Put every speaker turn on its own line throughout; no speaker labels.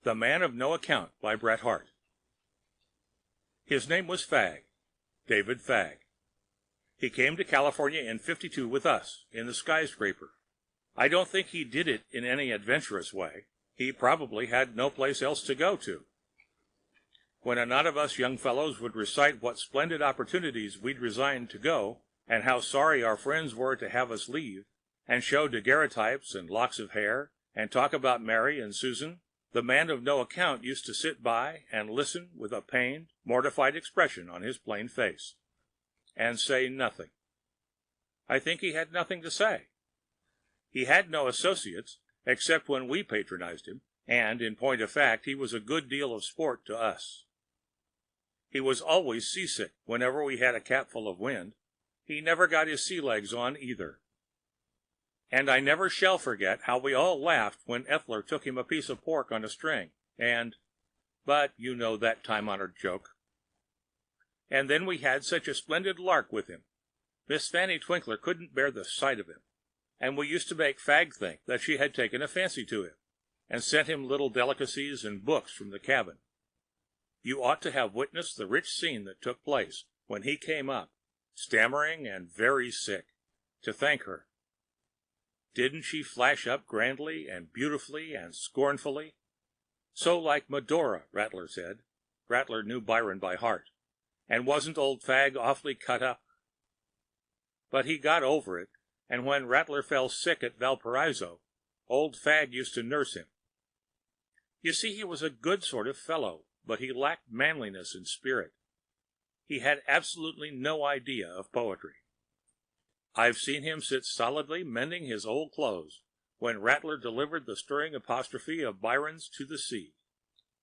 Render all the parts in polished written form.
The Man of No Account by Bret Harte. His name was Fagg, David Fagg. He came to California in '52 with us, in the skyscraper. I don't think he did it in any adventurous way. He probably had no place else to go to. When a knot of us young fellows would recite what splendid opportunities we'd resigned to go, and how sorry our friends were to have us leave, and show daguerreotypes and locks of hair, and talk about Mary and Susan, the Man of No Account used to sit by and listen with a pained, mortified expression on his plain face, and say nothing. I think he had nothing to say. He had no associates, except when we patronized him, and, in point of fact, he was a good deal of sport to us. He was always seasick whenever we had a capful of wind. He never got his sea legs on either. And I never shall forget how we all laughed when Ethler took him a piece of pork on a string, but you know that time-honored joke. And then we had such a splendid lark with him. Miss Fanny Twinkler couldn't bear the sight of him, and we used to make Fagg think that she had taken a fancy to him, and sent him little delicacies and books from the cabin. You ought to have witnessed the rich scene that took place when he came up, stammering and very sick, to thank her. Didn't she flash up grandly and beautifully and scornfully? So like Medora, Rattler said. Rattler knew Byron by heart. And wasn't old Fagg awfully cut up? But he got over it, and when Rattler fell sick at Valparaiso, old Fagg used to nurse him. You see, he was a good sort of fellow, but he lacked manliness and spirit. He had absolutely no idea of poetry. I've seen him sit stolidly mending his old clothes when Rattler delivered the stirring apostrophe of Byron's To the Sea.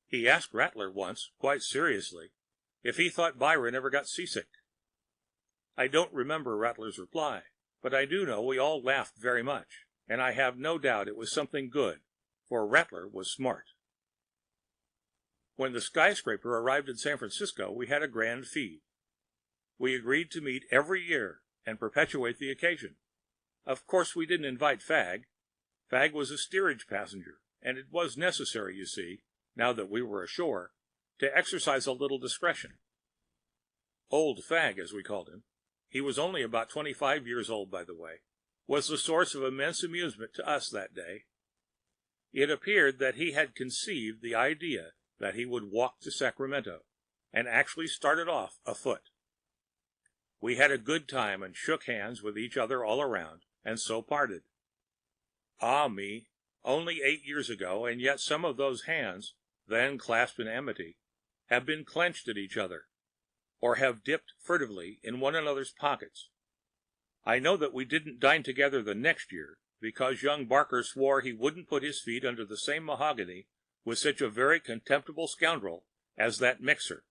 He asked Rattler once, quite seriously, if he thought Byron ever got seasick. I don't remember Rattler's reply, but I do know we all laughed very much, and I have no doubt it was something good, for Rattler was smart. When the skyscraper arrived in San Francisco, we had a grand feed. We agreed to meet every year and perpetuate the occasion. Of course, we didn't invite Fagg. Fagg was a steerage passenger, and it was necessary, you see, now that we were ashore, to exercise a little discretion. Old Fagg, as we called him, he was only about 25 years old, by the way, was the source of immense amusement to us that day. It appeared that he had conceived the idea that he would walk to Sacramento, and actually started off afoot. We had a good time and shook hands with each other all around, and so parted. Ah me, only 8 years ago, and yet some of those hands, then clasped in amity, have been clenched at each other, or have dipped furtively in one another's pockets. I know that we didn't dine together the next year, because young Barker swore he wouldn't put his feet under the same mahogany with such a very contemptible scoundrel as that Mixer,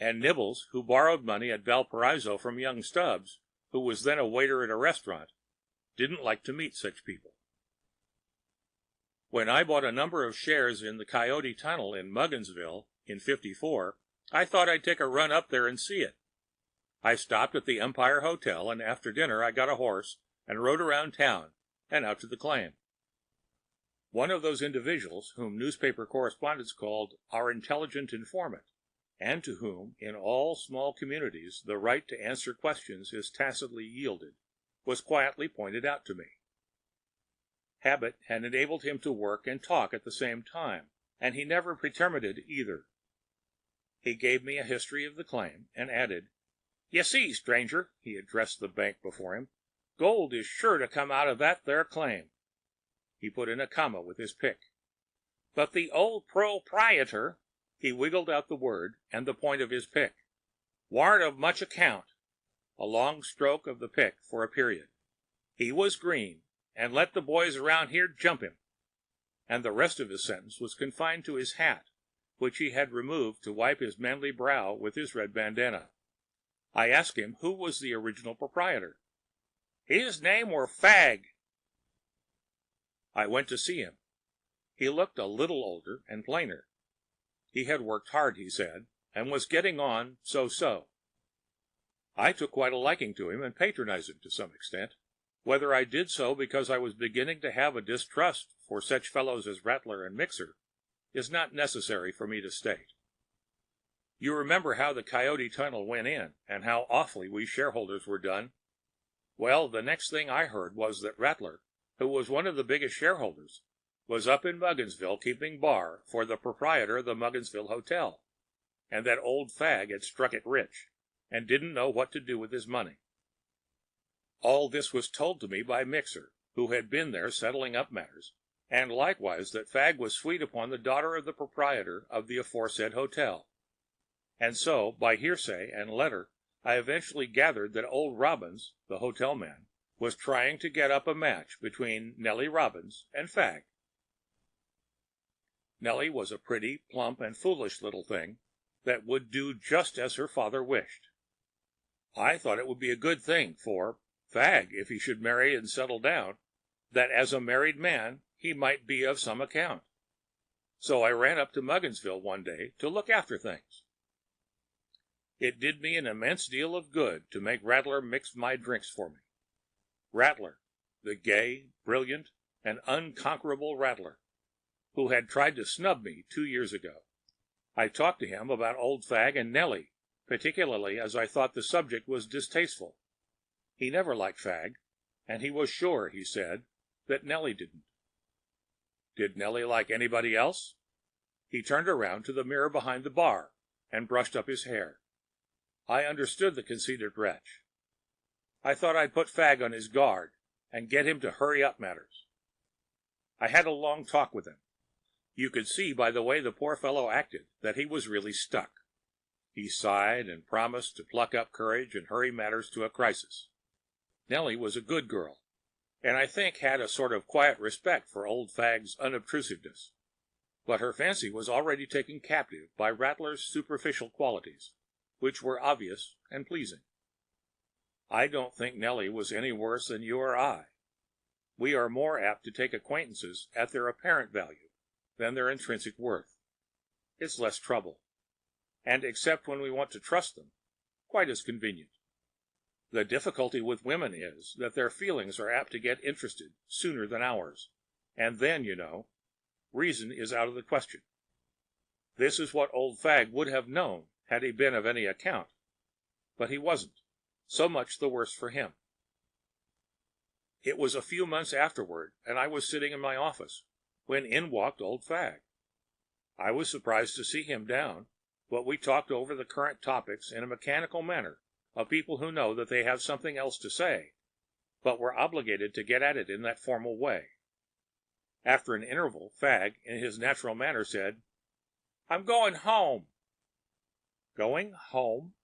and Nibbles, who borrowed money at Valparaiso from young Stubbs, who was then a waiter at a restaurant, didn't like to meet such people. When I bought a number of shares in the Coyote Tunnel in Mugginsville in '54, I thought I'd take a run up there and see it. I stopped at the Empire Hotel, and after dinner I got a horse and rode around town and out to the claim. One of those individuals whom newspaper correspondents called our intelligent informant, and to whom, in all small communities, the right to answer questions is tacitly yielded, was quietly pointed out to me. Habit had enabled him to work and talk at the same time, and he never pretermitted either. He gave me a history of the claim, and added, "You see, stranger," he addressed the bank before him, "gold is sure to come out of that there claim." He put in a comma with his pick. "But the old proprietor," he wiggled out the word and the point of his pick, "warn't of much account," a long stroke of the pick for a period. "He was green, and let the boys around here jump him." And the rest of his sentence was confined to his hat, which he had removed to wipe his manly brow with his red bandana. I asked him who was the original proprietor. "His name were Fagg." I went to see him. He looked a little older and plainer. He had worked hard, he said, and was getting on so-so. I took quite a liking to him and patronized him to some extent. Whether I did so because I was beginning to have a distrust for such fellows as Rattler and Mixer, is not necessary for me to state. You remember how the Coyote Tunnel went in, and how awfully we shareholders were done? Well, the next thing I heard was that Rattler, who was one of the biggest shareholders, was up in Mugginsville keeping bar for the proprietor of the Mugginsville Hotel, and that old fag had struck it rich, and didn't know what to do with his money. All this was told to me by Mixer, who had been there settling up matters, and likewise that fag was sweet upon the daughter of the proprietor of the aforesaid hotel. And so, by hearsay and letter, I eventually gathered that old Robbins, the hotel man, was trying to get up a match between Nellie Robbins and fag. Nellie was a pretty, plump, and foolish little thing that would do just as her father wished. I thought it would be a good thing for fag, if he should marry and settle down, that as a married man he might be of some account. So I ran up to Mugginsville one day to look after things. It did me an immense deal of good to make Rattler mix my drinks for me. Rattler, the gay, brilliant, and unconquerable Rattler, who had tried to snub me 2 years ago. I talked to him about old fag and Nellie, particularly as I thought the subject was distasteful. He never liked fag, and he was sure, he said, that Nellie didn't. Did Nellie like anybody else? He turned around to the mirror behind the bar and brushed up his hair. I understood the conceited wretch. I thought I'd put fag on his guard and get him to hurry up matters. I had a long talk with him. You could see by the way the poor fellow acted that he was really stuck. He sighed and promised to pluck up courage and hurry matters to a crisis. Nellie was a good girl, and I think had a sort of quiet respect for old fag's unobtrusiveness, but her fancy was already taken captive by Rattler's superficial qualities, which were obvious and pleasing. I don't think Nellie was any worse than you or I. We are more apt to take acquaintances at their apparent value than their intrinsic worth. It's less trouble, and except when we want to trust them, quite as convenient. The difficulty with women is that their feelings are apt to get interested sooner than ours, and then, you know, reason is out of the question. This is what old fag would have known had he been of any account, but he wasn't, so much the worse for him. It was a few months afterward, and I was sitting in my office, when in walked old fag. I was surprised to see him down, but we talked over the current topics in a mechanical manner of people who know that they have something else to say, but were obligated to get at it in that formal way. After an interval, fag, in his natural manner, said, "I'm going home." Going home?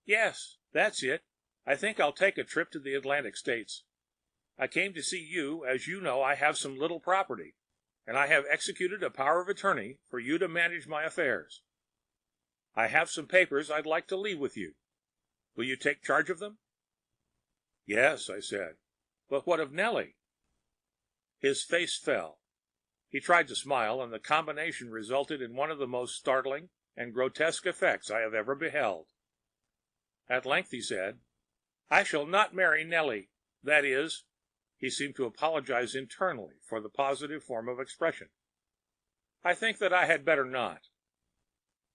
Yes, that's it. I think I'll take a trip to the Atlantic States. I came to see you, as you know I have some little property, and I have executed a power of attorney for you to manage my affairs. I have some papers I'd like to leave with you. Will you take charge of them? Yes, I said, but what of Nellie? His face fell. He tried to smile, and the combination resulted in one of the most startling and grotesque effects I have ever beheld. At length he said, "I shall not marry Nellie. That is," he seemed to apologize internally for the positive form of expression, "I think that I had better not."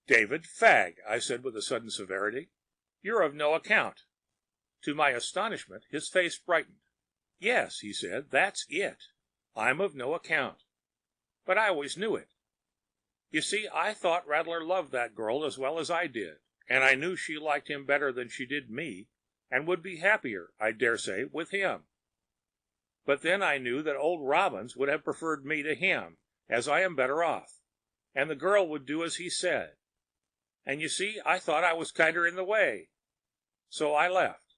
"David Fagg," I said with a sudden severity, "you're of no account." To my astonishment his face brightened. "Yes," he said, "that's it. I'm of no account. But I always knew it. You see, I thought Rattler loved that girl as well as I did, and I knew she liked him better than she did me, and would be happier, I dare say, with him. But then I knew that old Robbins would have preferred me to him, as I am better off, and the girl would do as he said. And you see, I thought I was kinder in the way. So I left.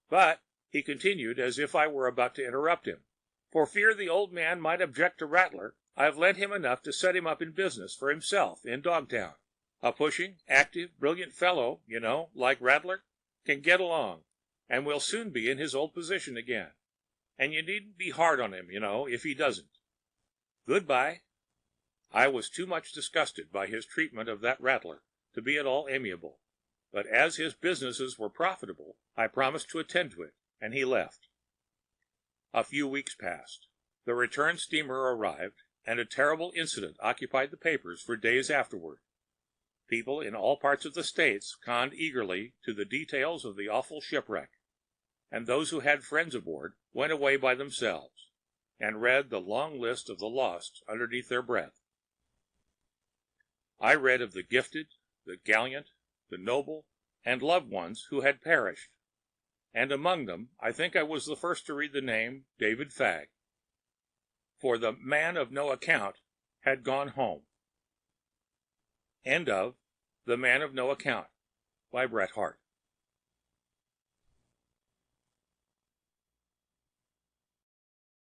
But," he continued, as if I were about to interrupt him, "for fear the old man might object to Rattler, I've lent him enough to set him up in business for himself in Dogtown. A pushing, active, brilliant fellow, you know, like Rattler, can get along, and will soon be in his old position again. And you needn't be hard on him, you know, if he doesn't. Good-bye." I was too much disgusted by his treatment of that Rattler to be at all amiable, but as his businesses were profitable, I promised to attend to it, and he left. A few weeks passed. The return steamer arrived, and a terrible incident occupied the papers for days afterward. People in all parts of the States conned eagerly to the details of the awful shipwreck, and those who had friends aboard went away by themselves and read the long list of the lost underneath their breath. I read of the gifted, the gallant, the noble, and loved ones who had perished, and among them I think I was the first to read the name David Fagg. For the man of no account had gone home. End of The Man of No Account by Bret Harte.